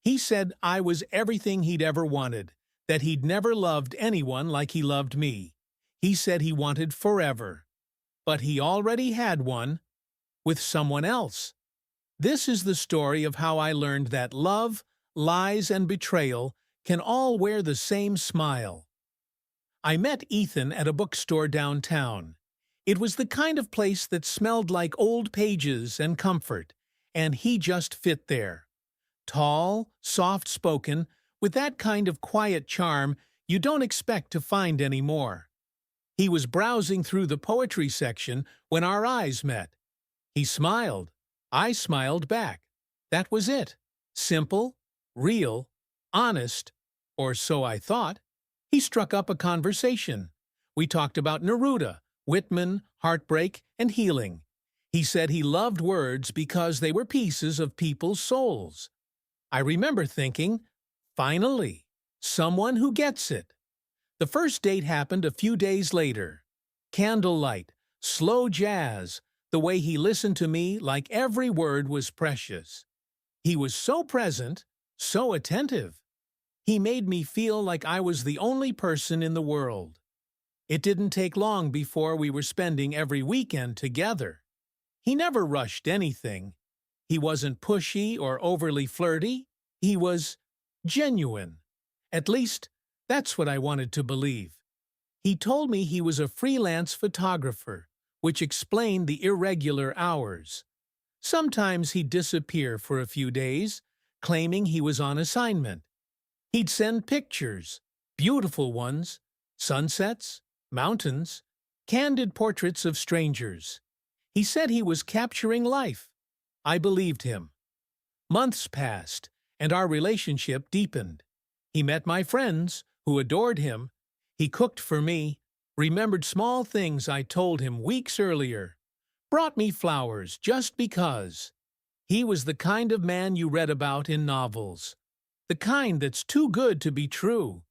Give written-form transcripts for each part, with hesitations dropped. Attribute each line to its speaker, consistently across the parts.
Speaker 1: He said I was everything he'd ever wanted, that he'd never loved anyone like he loved me. He said he wanted forever. But he already had one, with someone else. This is the story of how I learned that love, lies, and betrayal can all wear the same smile. I met Ethan at a bookstore downtown. It was the kind of place that smelled like old pages and comfort, and he just fit there. Tall, soft-spoken, with that kind of quiet charm you don't expect to find anymore. He was browsing through the poetry section when our eyes met. He smiled. I smiled back. That was it. Simple, real, honest, or so I thought. He struck up a conversation. We talked about Neruda, Whitman, heartbreak, and healing. He said he loved words because they were pieces of people's souls. I remember thinking, finally, someone who gets it. The first date happened a few days later. Candlelight, slow jazz, the way he listened to me like every word was precious. He was so present, so attentive. He made me feel like I was the only person in the world. It didn't take long before we were spending every weekend together. He never rushed anything. He wasn't pushy or overly flirty. He was genuine. At least, that's what I wanted to believe. He told me he was a freelance photographer, which explained the irregular hours. Sometimes he'd disappear for a few days, claiming he was on assignment. He'd send pictures, beautiful ones, sunsets, mountains, candid portraits of strangers. He said he was capturing life. I believed him. Months passed, and our relationship deepened. He met my friends, who adored him. He cooked for me, remembered small things I told him weeks earlier, brought me flowers just because. He was the kind of man you read about in novels, the kind that's too good to be true.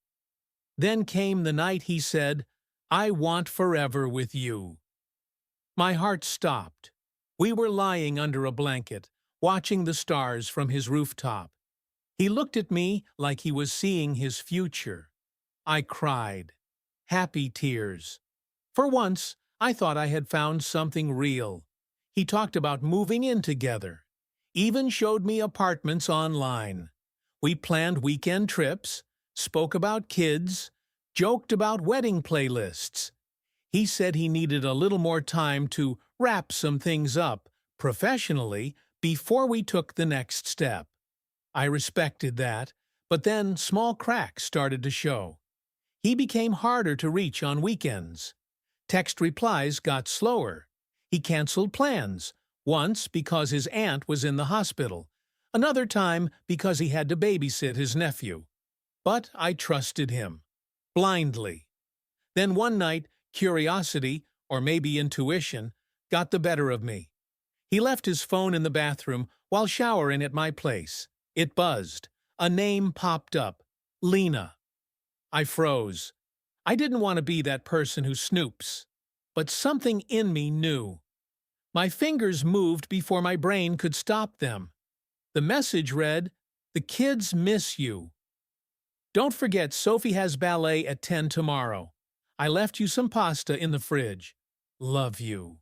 Speaker 1: Then came the night he said, "I want forever with you." My heart stopped. We were lying under a blanket, watching the stars from his rooftop. He looked at me like he was seeing his future. I cried. Happy tears. For once, I thought I had found something real. He talked about moving in together. Even showed me apartments online. We planned weekend trips, spoke about kids, joked about wedding playlists. He said he needed a little more time to wrap some things up, professionally, before we took the next step. I respected that, but then small cracks started to show. He became harder to reach on weekends. Text replies got slower. He canceled plans, once because his aunt was in the hospital, another time because he had to babysit his nephew. But I trusted him. Blindly. Then one night, curiosity, or maybe intuition, got the better of me. He left his phone in the bathroom while showering at my place. It buzzed. A name popped up. Lena. I froze. I didn't want to be that person who snoops. But something in me knew. My fingers moved before my brain could stop them. The message read, "The kids miss you. Don't forget Sophie has ballet at 10 tomorrow. I left you some pasta in the fridge. Love you."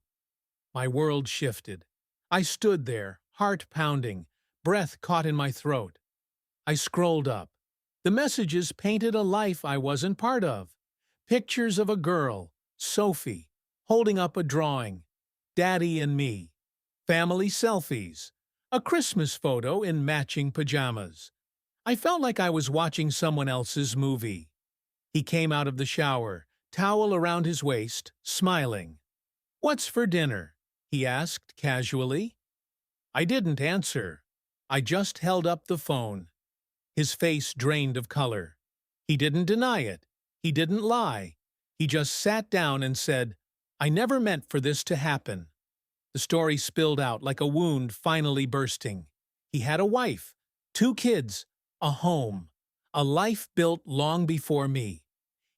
Speaker 1: My world shifted. I stood there, heart pounding, breath caught in my throat. I scrolled up. The messages painted a life I wasn't part of. Pictures of a girl, Sophie, holding up a drawing. Daddy and me. Family selfies. A Christmas photo in matching pajamas. I felt like I was watching someone else's movie. He came out of the shower, towel around his waist, smiling. "What's for dinner?" he asked casually. I didn't answer. I just held up the phone. His face drained of color. He didn't deny it. He didn't lie. He just sat down and said, "I never meant for this to happen." The story spilled out like a wound finally bursting. He had a wife, 2 kids, a home, a life built long before me.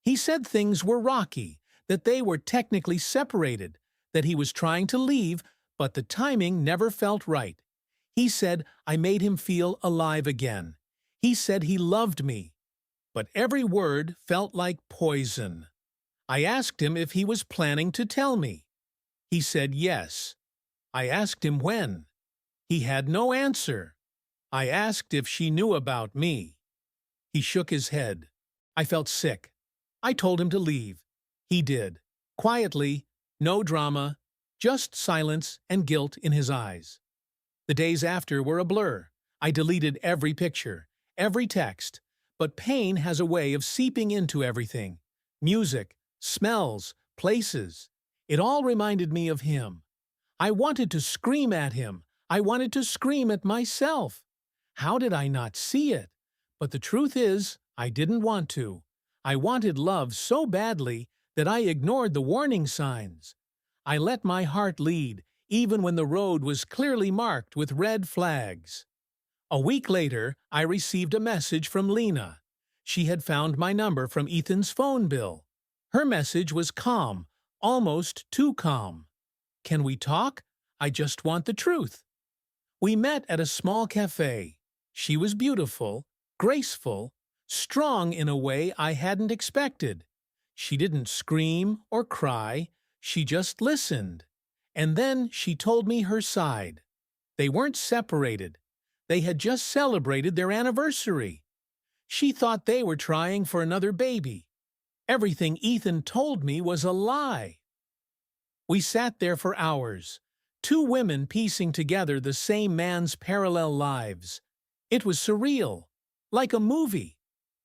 Speaker 1: He said things were rocky, that they were technically separated, that he was trying to leave, but the timing never felt right. He said I made him feel alive again. He said he loved me, but every word felt like poison. I asked him if he was planning to tell me. He said yes. I asked him when. He had no answer. I asked if she knew about me. He shook his head. I felt sick. I told him to leave. He did. Quietly, no drama, just silence and guilt in his eyes. The days after were a blur. I deleted every picture, every text, but pain has a way of seeping into everything. Music, smells, places. It all reminded me of him. I wanted to scream at him. I wanted to scream at myself. How did I not see it? But the truth is, I didn't want to. I wanted love so badly that I ignored the warning signs. I let my heart lead, even when the road was clearly marked with red flags. A week later, I received a message from Lena. She had found my number from Ethan's phone bill. Her message was calm, almost too calm. "Can we talk? I just want the truth." We met at a small cafe. She was beautiful, graceful, strong in a way I hadn't expected. She didn't scream or cry, she just listened. And then she told me her side. They weren't separated. They had just celebrated their anniversary. She thought they were trying for another baby. Everything Ethan told me was a lie. We sat there for hours, two women piecing together the same man's parallel lives. It was surreal, like a movie.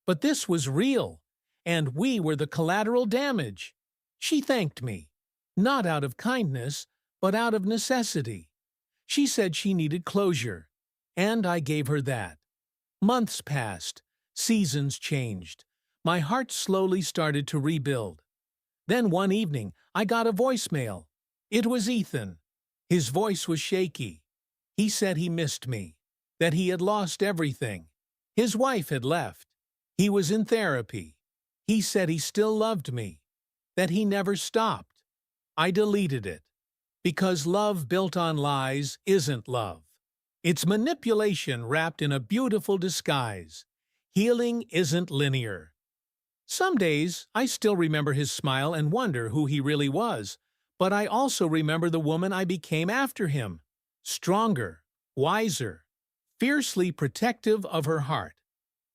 Speaker 1: But this was real, and we were the collateral damage. She thanked me, not out of kindness, but out of necessity. She said she needed closure, and I gave her that. Months passed, seasons changed. My heart slowly started to rebuild. Then one evening, I got a voicemail. It was Ethan. His voice was shaky. He said he missed me, that he had lost everything. His wife had left. He was in therapy. He said he still loved me, that he never stopped. I deleted it, because love built on lies isn't love. It's manipulation wrapped in a beautiful disguise. Healing isn't linear. Some days, I still remember his smile and wonder who he really was, but I also remember the woman I became after him. Stronger, wiser, fiercely protective of her heart.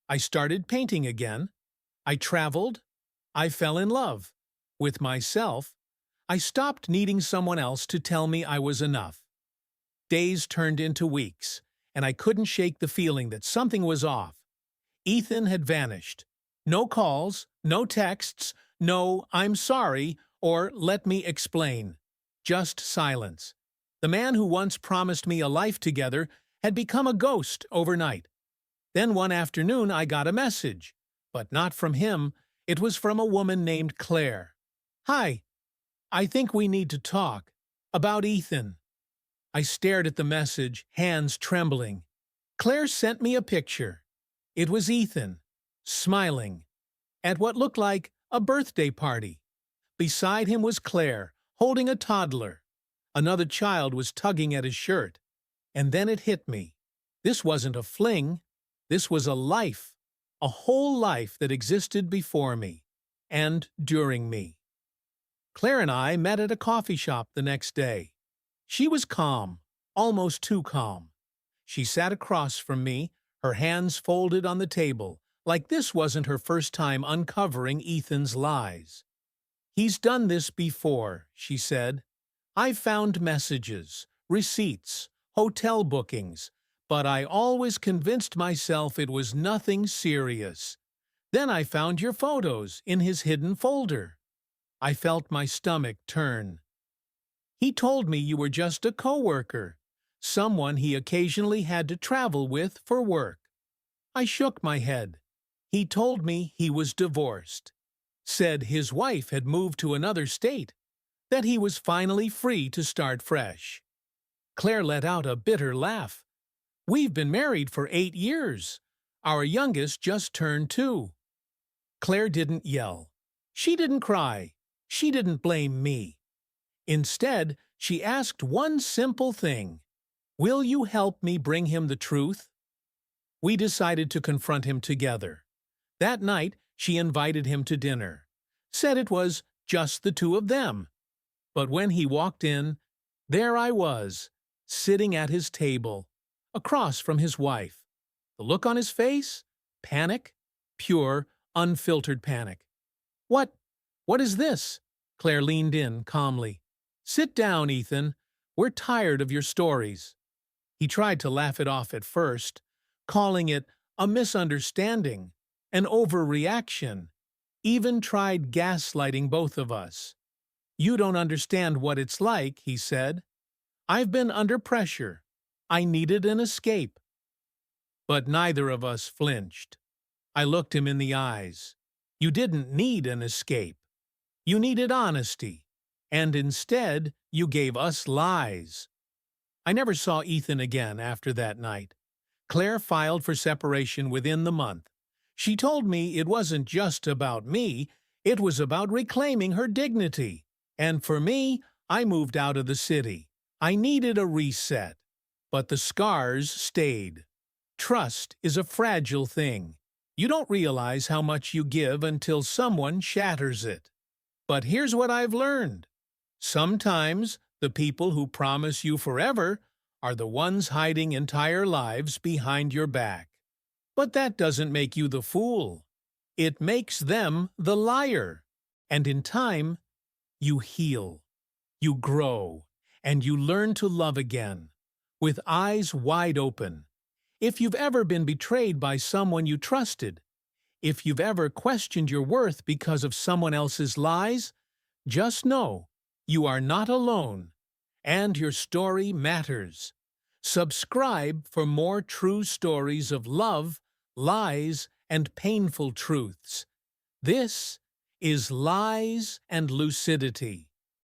Speaker 1: I started painting again. I traveled. I fell in love. With myself. I stopped needing someone else to tell me I was enough. Days turned into weeks, and I couldn't shake the feeling that something was off. Ethan had vanished. No calls, no texts, no "I'm sorry" or "let me explain." Just silence. The man who once promised me a life together had become a ghost overnight. Then one afternoon I got a message, but not from him. It was from a woman named Claire. "Hi, I think we need to talk. About Ethan." I stared at the message, hands trembling. Claire sent me a picture. It was Ethan, smiling, at what looked like a birthday party. Beside him was Claire, holding a toddler. Another child was tugging at his shirt. And then it hit me. This wasn't a fling. This was a life. A whole life that existed before me. And during me. Claire and I met at a coffee shop the next day. She was calm, almost too calm. She sat across from me, her hands folded on the table, like this wasn't her first time uncovering Ethan's lies. "He's done this before," she said. "I've found messages, receipts, hotel bookings, but I always convinced myself it was nothing serious. Then I found your photos in his hidden folder." I felt my stomach turn. "He told me you were just a coworker, someone he occasionally had to travel with for work." I shook my head. "He told me he was divorced. Said his wife had moved to another state, that he was finally free to start fresh." Claire let out a bitter laugh. "We've been married for 8 years. Our youngest just turned 2. Claire didn't yell. She didn't cry. She didn't blame me. Instead, she asked one simple thing. "Will you help me bring him the truth?" We decided to confront him together. That night, she invited him to dinner. Said it was just the two of them. But when he walked in, there I was, sitting at his table, across from his wife. The look on his face? Panic. Pure, unfiltered panic. What is this? Claire leaned in calmly. Sit down, Ethan. We're tired of your stories. He tried to laugh it off at first, calling it a misunderstanding, an overreaction, even tried gaslighting both of us. You don't understand what it's like, he said. I've been under pressure. I needed an escape. But neither of us flinched. I looked him in the eyes. You didn't need an escape. You needed honesty. And instead, you gave us lies. I never saw Ethan again after that night. Claire filed for separation within the month. She told me it wasn't just about me, it was about reclaiming her dignity. And for me, I moved out of the city. I needed a reset. But the scars stayed. Trust is a fragile thing. You don't realize how much you give until someone shatters it. But here's what I've learned. Sometimes the people who promise you forever are the ones hiding entire lives behind your back. But that doesn't make you the fool. It makes them the liar. And in time, you heal, you grow, and you learn to love again, with eyes wide open. If you've ever been betrayed by someone you trusted, if you've ever questioned your worth because of someone else's lies, just know you are not alone, and your story matters. Subscribe for more true stories of love, lies, and painful truths. This is Lies and Lucidity.